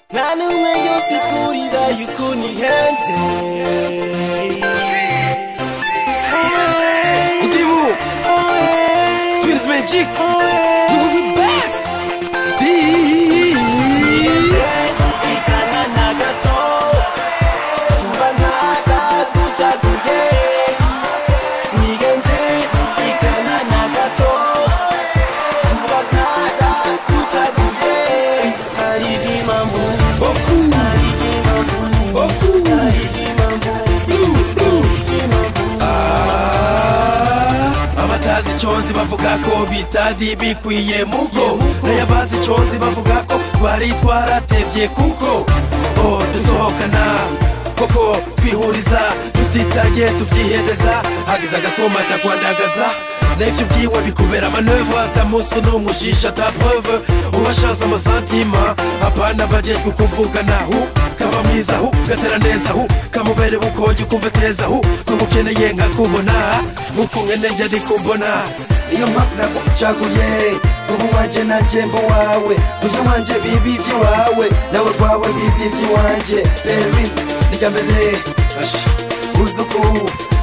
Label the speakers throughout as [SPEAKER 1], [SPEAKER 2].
[SPEAKER 1] 나는 왜 요새 뿌리다 유코니한테
[SPEAKER 2] 이티무 Twins Magic We back See
[SPEAKER 1] 이따나 나가도 후반하다 도자구해 시간제 이따나 나가도 후반하다 도자구해 아리기만 부
[SPEAKER 2] abatazi chonzi bavuga ko bitari bikwiye mugo n'abazi chonzi bavuga ko twari twaratevye kuko dusohokana koko twihuriza dusitaye tuvyihedeza hagize agakoma takwandagaza n'ivyo ubwiwe bikubera maneuve atamuso n'umujisha ta preuve uwashaza amasantima apana bajejwe kuvugana kaba mwiza gatera neza kamubere ukoye ukumva teza kumukeneye nkakubona nkuko nkeneye ari kumbona
[SPEAKER 3] niyo mpamvu nagucaguye ubu wanje nanje mbo wawe uje wanje bibi ivy'iwawe nawe rwawe bibi ivy'iwanje baby nirya mbere uzuku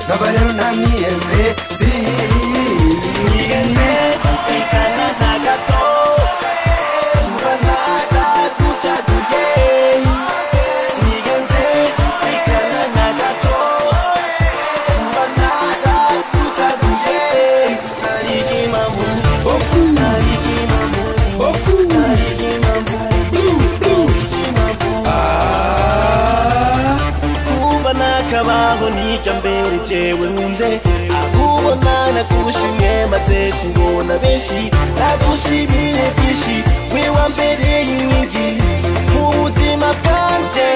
[SPEAKER 3] nkaba rero ntamwiyeze
[SPEAKER 1] sigenze itana nagato tubanada ducaguye sigenze itana nagato tubanada ducaguye arigimamu kabaho nijya mbere jewe nkunze ahubona nagushimye maze kubona benshi nagushimire byinshi we wambereye inkingi mu buzima bwanje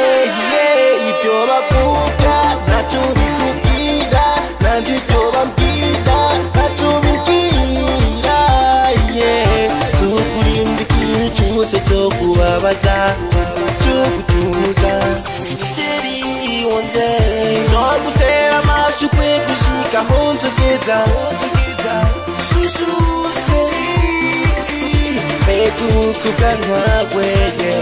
[SPEAKER 1] ibyo bavuga ntacyo bikubwira nanjye ibyo bambwira ntacyo bimbwira tukurinda ikintu cyose cyo kubabaza cyo gutuza wanje Jogutera mashukwe kushika honzo geza Shushu seri Beku kukanwa wege